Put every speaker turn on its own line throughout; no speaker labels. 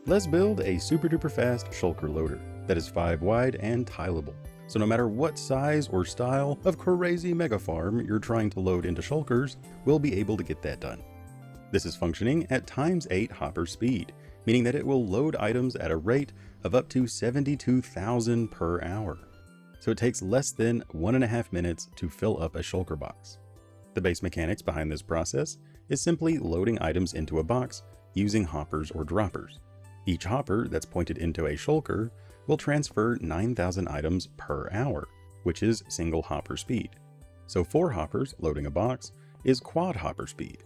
Let's build a super duper fast shulker loader that is 5 wide and tileable. So no matter what size or style of crazy mega farm you're trying to load into shulkers, we'll be able to get that done. This is functioning at ×8 hopper speed, meaning that it will load items at a rate of up to 72,000 per hour. So it takes less than 1.5 minutes to fill up a shulker box. The base mechanics behind this process is simply loading items into a box using hoppers or droppers. Each hopper that's pointed into a shulker will transfer 9,000 items per hour, which is single hopper speed. So 4 hoppers loading a box is quad hopper speed.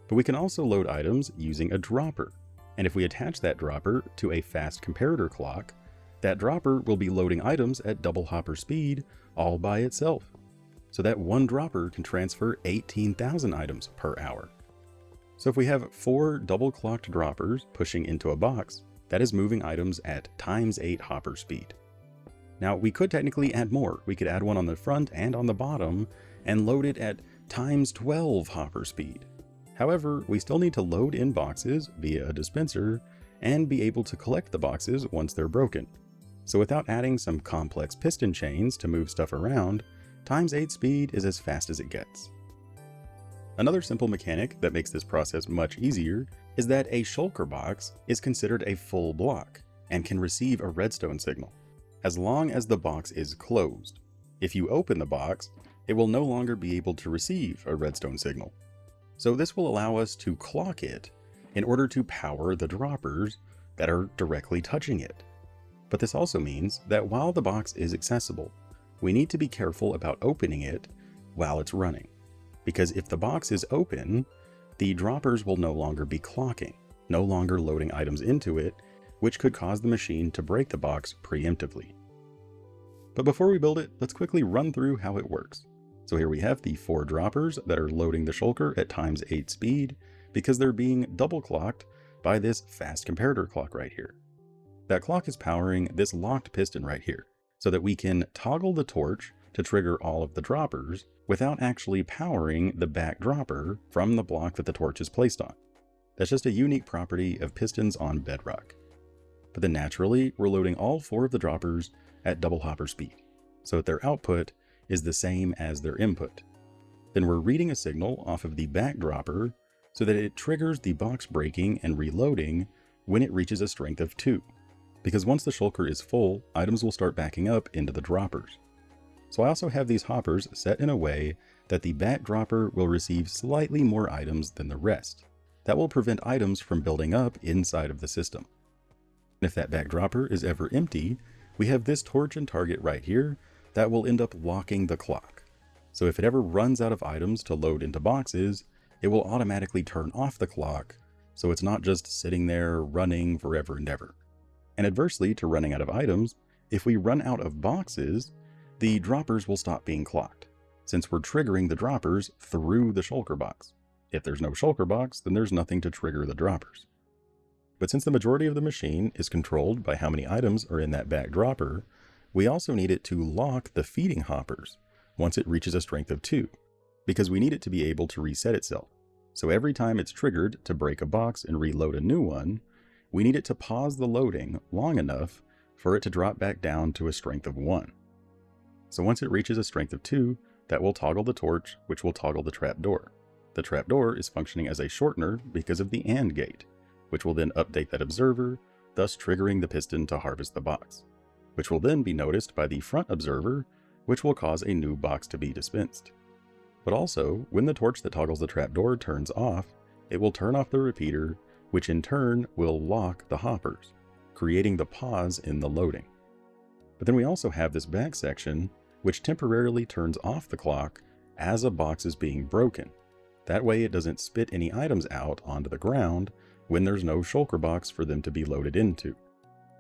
But we can also load items using a dropper. And if we attach that dropper to a fast comparator clock, that dropper will be loading items at double hopper speed all by itself. So that one dropper can transfer 18,000 items per hour. So if we have 4 double clocked droppers pushing into a box, that is moving items at ×8 hopper speed. Now we could technically add more. We could add one on the front and on the bottom and load it at ×12 hopper speed. However, we still need to load in boxes via a dispenser and be able to collect the boxes once they're broken. So without adding some complex piston chains to move stuff around, ×8 speed is as fast as it gets. Another simple mechanic that makes this process much easier is that a shulker box is considered a full block and can receive a redstone signal, as long as the box is closed. If you open the box, it will no longer be able to receive a redstone signal. So this will allow us to clock it in order to power the droppers that are directly touching it. But this also means that while the box is accessible, we need to be careful about opening it while it's running. Because if the box is open, the droppers will no longer be clocking, no longer loading items into it, which could cause the machine to break the box preemptively. But before we build it, let's quickly run through how it works. So here we have the 4 droppers that are loading the shulker at ×8 speed because they're being double clocked by this fast comparator clock right here. That clock is powering this locked piston right here so that we can toggle the torch to trigger all of the droppers without actually powering the back dropper from the block that the torch is placed on. That's just a unique property of pistons on Bedrock. But then naturally, we're loading all 4 of the droppers at double hopper speed, so that their output is the same as their input. Then we're reading a signal off of the back dropper so that it triggers the box breaking and reloading when it reaches a strength of 2. Because once the shulker is full, items will start backing up into the droppers. So I also have these hoppers set in a way that the back dropper will receive slightly more items than the rest. That will prevent items from building up inside of the system. And if that back dropper is ever empty, we have this torch and target right here that will end up locking the clock. So if it ever runs out of items to load into boxes, it will automatically turn off the clock, so it's not just sitting there running forever and ever. And adversely to running out of items, if we run out of boxes, the droppers will stop being clocked, since we're triggering the droppers through the shulker box. If there's no shulker box, then there's nothing to trigger the droppers. But since the majority of the machine is controlled by how many items are in that back dropper, we also need it to lock the feeding hoppers once it reaches a strength of 2, because we need it to be able to reset itself. So every time it's triggered to break a box and reload a new one, we need it to pause the loading long enough for it to drop back down to a strength of 1. So once it reaches a strength of 2, that will toggle the torch, which will toggle the trapdoor. The trapdoor is functioning as a shortener because of the AND gate, which will then update that observer, thus triggering the piston to harvest the box, which will then be noticed by the front observer, which will cause a new box to be dispensed. But also, when the torch that toggles the trapdoor turns off, it will turn off the repeater, which in turn will lock the hoppers, creating the pause in the loading. But then we also have this back section, which temporarily turns off the clock as a box is being broken. That way it doesn't spit any items out onto the ground when there's no shulker box for them to be loaded into.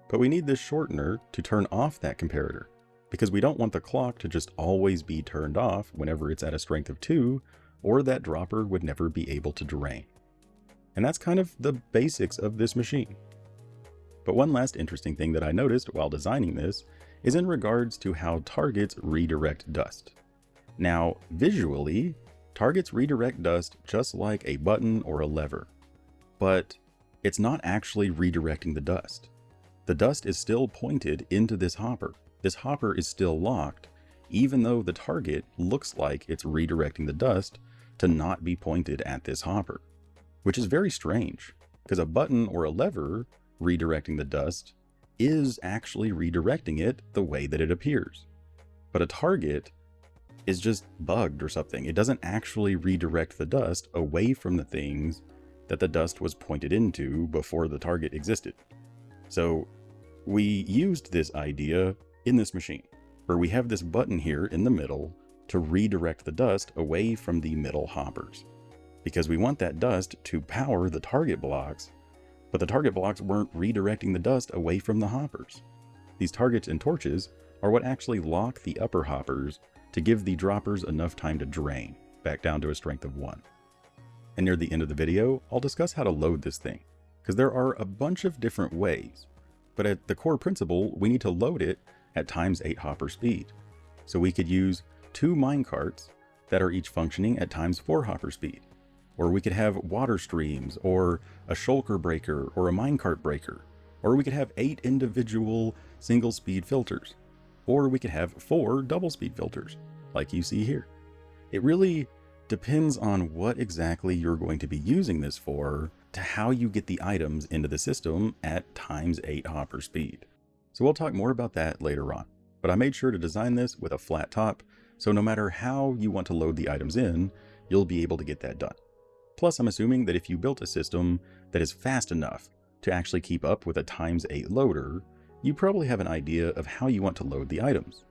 But we need this shortener to turn off that comparator, because we don't want the clock to just always be turned off whenever it's at a strength of 2, or that dropper would never be able to drain. And that's kind of the basics of this machine. But one last interesting thing that I noticed while designing this is in regards to how targets redirect dust. Now, visually, targets redirect dust just like a button or a lever. But it's not actually redirecting the dust. The dust is still pointed into this hopper. This hopper is still locked, even though the target looks like it's redirecting the dust to not be pointed at this hopper, which is very strange because a button or a lever redirecting the dust is actually redirecting it the way that it appears. But a target is just bugged or something. It doesn't actually redirect the dust away from the things that the dust was pointed into before the target existed. So we used this idea in this machine, where we have this button here in the middle to redirect the dust away from the middle hoppers, because we want that dust to power the target blocks, but the target blocks weren't redirecting the dust away from the hoppers. These targets and torches are what actually lock the upper hoppers to give the droppers enough time to drain back down to a strength of 1. And near the end of the video, I'll discuss how to load this thing, because there are a bunch of different ways, but at the core principle, we need to load it at ×8 hopper speed. So we could use 2 minecarts that are each functioning at ×4 hopper speed, or we could have water streams, or a shulker breaker, or a minecart breaker, or we could have 8 individual single speed filters, or we could have 4 double speed filters, like you see here. It really depends on what exactly you're going to be using this for, to how you get the items into the system at ×8 hopper speed. So we'll talk more about that later on, but I made sure to design this with a flat top, so no matter how you want to load the items in, you'll be able to get that done. Plus, I'm assuming that if you built a system that is fast enough to actually keep up with a ×8 loader, you probably have an idea of how you want to load the items.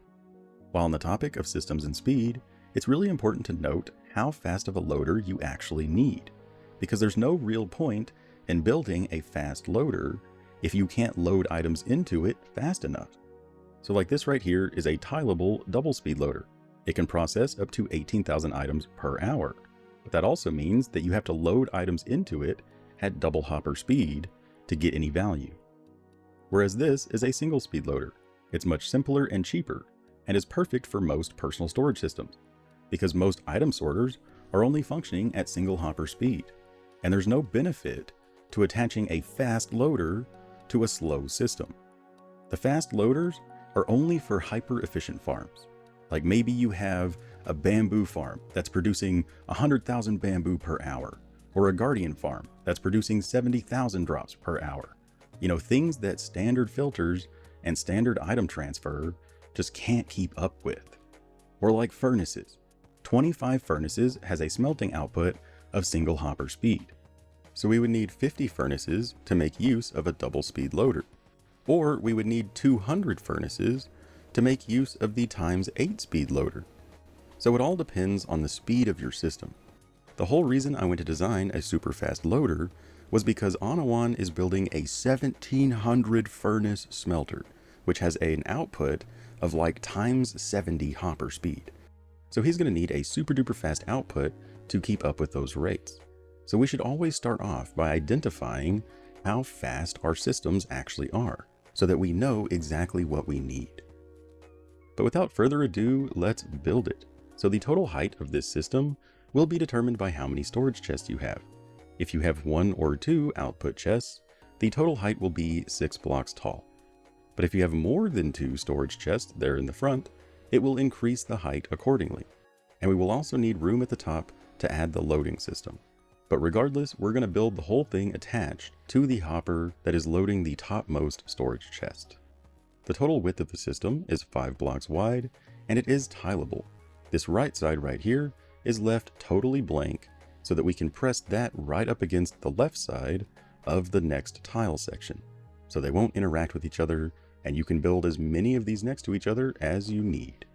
While on the topic of systems and speed, it's really important to note how fast of a loader you actually need, because there's no real point in building a fast loader if you can't load items into it fast enough. So like this right here is a tileable double speed loader. It can process up to 18,000 items per hour, but that also means that you have to load items into it at double hopper speed to get any value. Whereas this is a single speed loader. It's much simpler and cheaper, and is perfect for most personal storage systems, because most item sorters are only functioning at single hopper speed, and there's no benefit to attaching a fast loader to a slow system. The fast loaders are only for hyper efficient farms. Like maybe you have a bamboo farm that's producing 100,000 bamboo per hour, or a guardian farm that's producing 70,000 drops per hour. You know, things that standard filters and standard item transfer just can't keep up with. Or like furnaces. 25 furnaces has a smelting output of single hopper speed. So we would need 50 furnaces to make use of a double speed loader. Or we would need 200 furnaces to make use of the ×8 speed loader. So it all depends on the speed of your system. The whole reason I went to design a super fast loader was because Anawan is building a 1700 furnace smelter, which has an output of like ×70 hopper speed. So he's going to need a super duper fast output to keep up with those rates. So we should always start off by identifying how fast our systems actually are, so that we know exactly what we need. But without further ado, let's build it. So the total height of this system will be determined by how many storage chests you have. If you have 1 or 2 output chests, the total height will be 6 blocks tall. But if you have more than 2 storage chests there in the front, it will increase the height accordingly. And we will also need room at the top to add the loading system. But regardless, we're going to build the whole thing attached to the hopper that is loading the topmost storage chest. The total width of the system is 5 blocks wide, and it is tileable. This right side right here is left totally blank so that we can press that right up against the left side of the next tile section. So they won't interact with each other, and you can build as many of these next to each other as you need.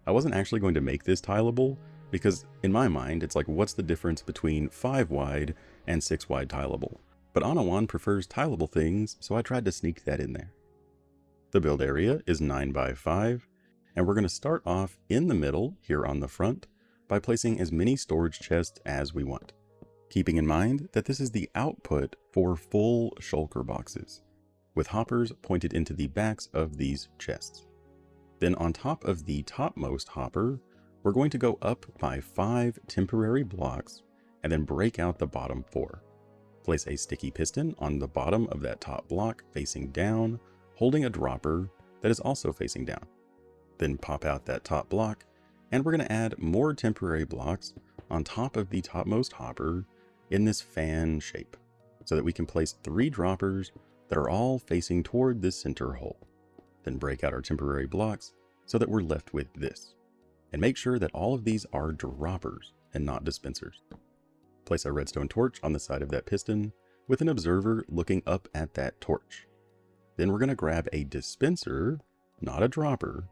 I wasn't actually going to make this tileable because in my mind, it's like, what's the difference between 5 wide and 6 wide tileable? But Anawan prefers tileable things, so I tried to sneak that in there. The build area is 9 by 5, and we're going to start off in the middle here on the front by placing as many storage chests as we want, keeping in mind that this is the output for full shulker boxes, with hoppers pointed into the backs of these chests. Then on top of the topmost hopper, we're going to go up by 5 temporary blocks and then break out the bottom 4. Place a sticky piston on the bottom of that top block facing down, holding a dropper that is also facing down. Then pop out that top block, and we're going to add more temporary blocks on top of the topmost hopper in this fan shape, so that we can place 3 droppers that are all facing toward this center hole. Then break out our temporary blocks so that we're left with this. And make sure that all of these are droppers and not dispensers. Place a redstone torch on the side of that piston with an observer looking up at that torch. Then we're going to grab a dispenser, not a dropper,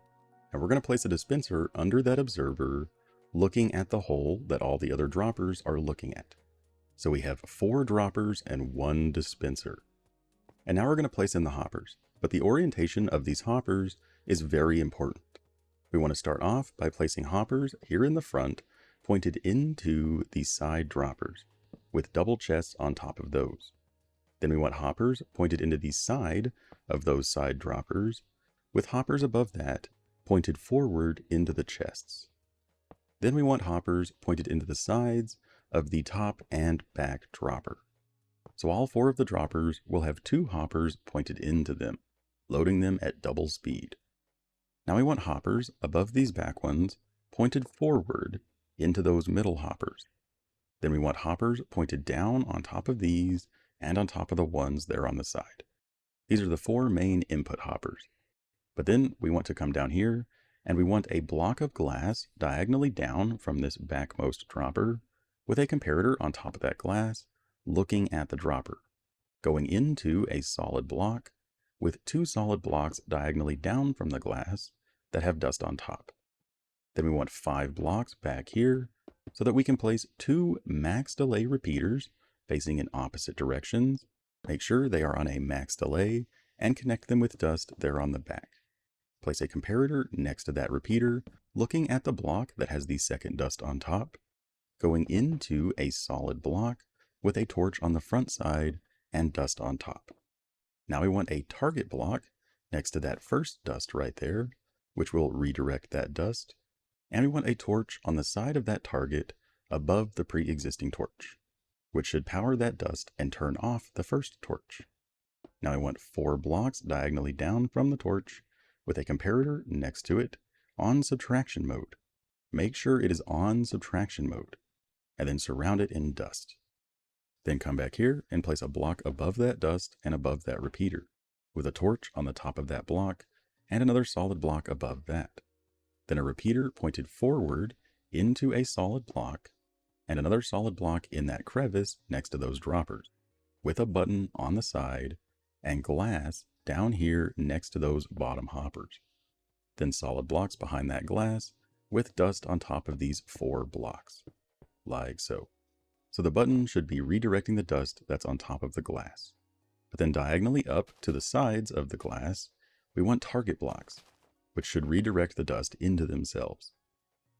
and we're going to place a dispenser under that observer looking at the hole that all the other droppers are looking at. So we have 4 droppers and 1 dispenser. And now we're going to place in the hoppers, but the orientation of these hoppers is very important. We want to start off by placing hoppers here in the front, pointed into the side droppers, with double chests on top of those. Then we want hoppers pointed into the side of those side droppers, with hoppers above that pointed forward into the chests. Then we want hoppers pointed into the sides of the top and back dropper. So all 4 of the droppers will have 2 hoppers pointed into them, loading them at double speed. Now we want hoppers above these back ones pointed forward into those middle hoppers. Then we want hoppers pointed down on top of these and on top of the ones there on the side. These are the 4 main input hoppers. But then we want to come down here and we want a block of glass diagonally down from this backmost dropper with a comparator on top of that glass looking at the dropper, going into a solid block with 2 solid blocks diagonally down from the glass that have dust on top. Then we want 5 blocks back here so that we can place 2 max delay repeaters facing in opposite directions. Make sure they are on a max delay and connect them with dust there on the back. Place a comparator next to that repeater looking at the block that has the second dust on top, going into a solid block with a torch on the front side and dust on top. Now we want a target block next to that first dust right there, which will redirect that dust. And we want a torch on the side of that target above the pre-existing torch, which should power that dust and turn off the first torch. Now I want 4 blocks diagonally down from the torch with a comparator next to it on subtraction mode. Make sure it is on subtraction mode, and then surround it in dust. Then come back here and place a block above that dust and above that repeater, with a torch on the top of that block and another solid block above that. Then a repeater pointed forward into a solid block and another solid block in that crevice next to those droppers, with a button on the side and glass down here next to those bottom hoppers. Then solid blocks behind that glass with dust on top of these 4 blocks, like so. So the button should be redirecting the dust that's on top of the glass. But then diagonally up to the sides of the glass, we want target blocks, which should redirect the dust into themselves.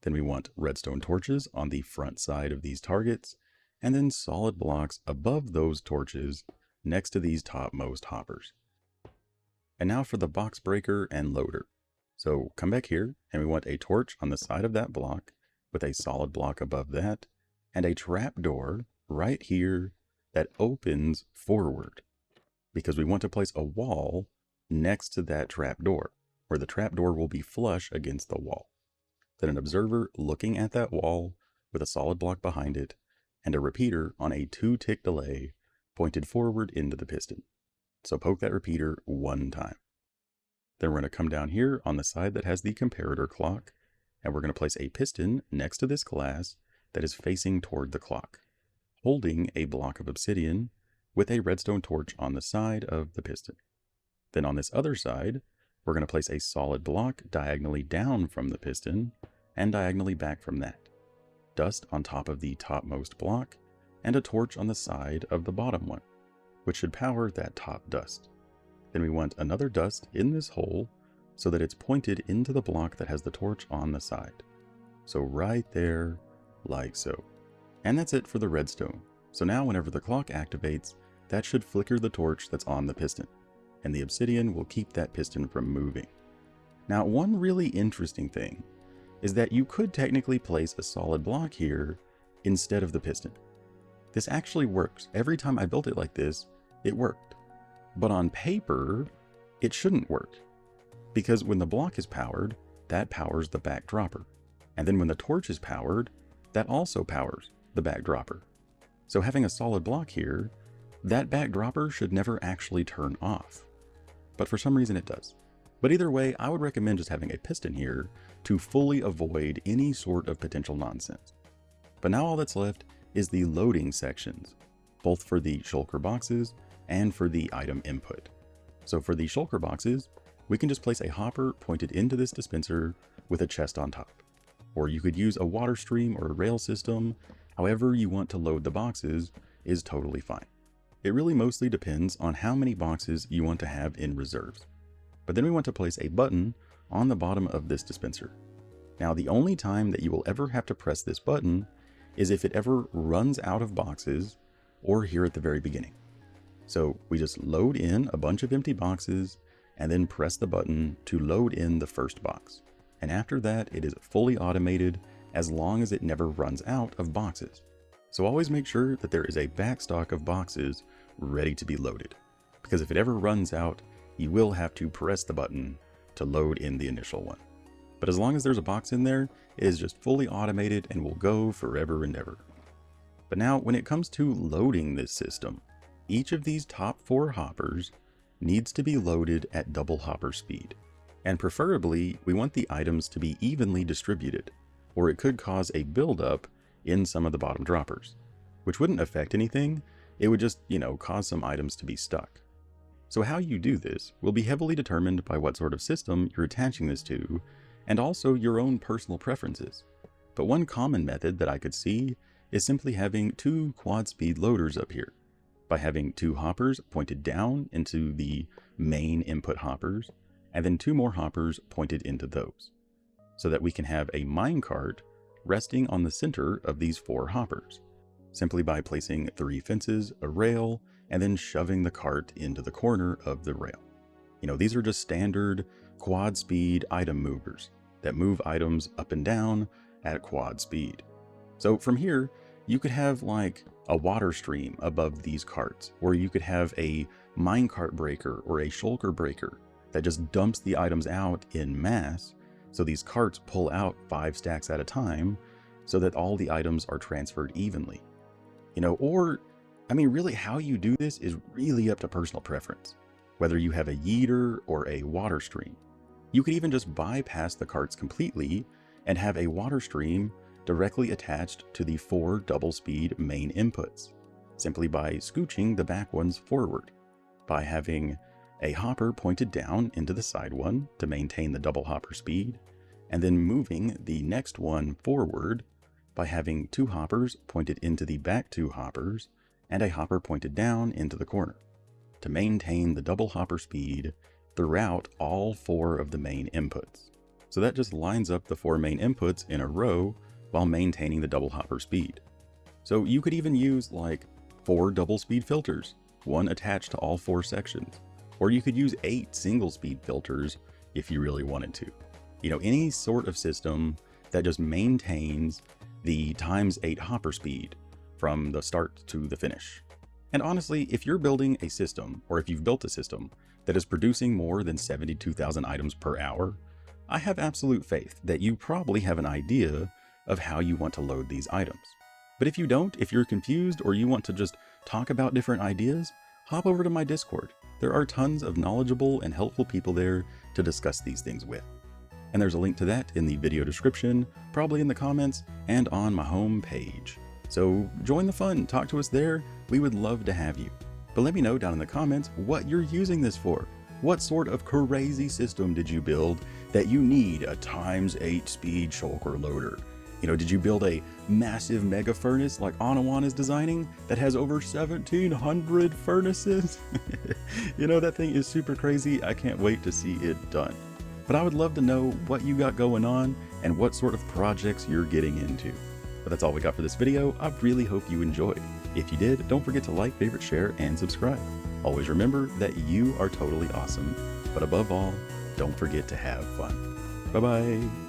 Then we want redstone torches on the front side of these targets, and then solid blocks above those torches next to these topmost hoppers. And now for the box breaker and loader. So come back here and we want a torch on the side of that block with a solid block above that and a trapdoor right here that opens forward, because we want to place a wall next to that trapdoor where the trapdoor will be flush against the wall. Then an observer looking at that wall with a solid block behind it and a repeater on a 2-tick delay pointed forward into the piston. So poke that repeater 1 time. Then we're going to come down here on the side that has the comparator clock, and we're going to place a piston next to this glass that is facing toward the clock, holding a block of obsidian with a redstone torch on the side of the piston. Then on this other side, we're going to place a solid block diagonally down from the piston and diagonally back from that, dust on top of the topmost block, and a torch on the side of the bottom one, which should power that top dust. Then we want another dust in this hole so that it's pointed into the block that has the torch on the side. So right there, like so. And that's it for the redstone. So now whenever the clock activates, that should flicker the torch that's on the piston, and the obsidian will keep that piston from moving. Now, one really interesting thing is that you could technically place a solid block here instead of the piston. This actually works. Every time I built it like this, it worked. But on paper, it shouldn't work. Because when the block is powered, that powers the backdropper. And then when the torch is powered, that also powers the backdropper. So having a solid block here, that backdropper should never actually turn off. But for some reason it does. But either way, I would recommend just having a piston here to fully avoid any sort of potential nonsense. But now all that's left is the loading sections, both for the shulker boxes and for the item input. So for the shulker boxes, we can just place a hopper pointed into this dispenser with a chest on top. Or you could use a water stream or a rail system. However you want to load the boxes is totally fine. It really mostly depends on how many boxes you want to have in reserves. But then we want to place a button on the bottom of this dispenser. Now the only time that you will ever have to press this button is if it ever runs out of boxes or here at the very beginning. So we just load in a bunch of empty boxes and then press the button to load in the first box. And after that, it is fully automated as long as it never runs out of boxes. So always make sure that there is a backstock of boxes ready to be loaded, because if it ever runs out, you will have to press the button to load in the initial one. But as long as there's a box in there, it is just fully automated and will go forever and ever. But now when it comes to loading this system, each of these top 4 hoppers needs to be loaded at double hopper speed. And preferably, we want the items to be evenly distributed, or it could cause a buildup in some of the bottom droppers, which wouldn't affect anything. It would just, cause some items to be stuck. So how you do this will be heavily determined by what sort of system you're attaching this to, and also your own personal preferences. But one common method that I could see is simply having 2 quad speed loaders up here, by having 2 hoppers pointed down into the main input hoppers, and then 2 more hoppers pointed into those, so that we can have a minecart resting on the center of these 4 hoppers, simply by placing 3 fences, a rail, and then shoving the cart into the corner of the rail. These are just standard quad speed item movers that move items up and down at quad speed. So from here, you could have like a water stream above these carts, or you could have a minecart breaker or a shulker breaker that just dumps the items out in mass. So these carts pull out 5 stacks at a time so that all the items are transferred evenly. Really how you do this is really up to personal preference. Whether you have a yeeter or a water stream, you could even just bypass the carts completely and have a water stream directly attached to the 4 double speed main inputs, simply by scooching the back ones forward, by having a hopper pointed down into the side one to maintain the double hopper speed, and then moving the next one forward by having 2 hoppers pointed into the back 2 hoppers and a hopper pointed down into the corner to maintain the double hopper speed throughout all 4 of the main inputs. So that just lines up the 4 main inputs in a row while maintaining the double hopper speed. So you could even use like 4 double speed filters, one attached to all 4 sections. Or you could use 8 single speed filters if you really wanted to. Any sort of system that just maintains the ×8 hopper speed from the start to the finish. And honestly, if you're building a system, or if you've built a system that is producing more than 72,000 items per hour, I have absolute faith that you probably have an idea of how you want to load these items. But if you don't, if you're confused, or you want to just talk about different ideas, hop over to my Discord. There are tons of knowledgeable and helpful people there to discuss these things with. And there's a link to that in the video description, probably in the comments, and on my home page. So join the fun, talk to us there. We would love to have you. But let me know down in the comments what you're using this for. What sort of crazy system did you build that you need a ×8 speed shulker loader? Did you build a massive mega furnace like Anawan is designing that has over 1,700 furnaces? That thing is super crazy. I can't wait to see it done. But I would love to know what you got going on and what sort of projects you're getting into. But that's all we got for this video. I really hope you enjoyed. If you did, don't forget to like, favorite, share, and subscribe. Always remember that you are totally awesome. But above all, don't forget to have fun. Bye-bye.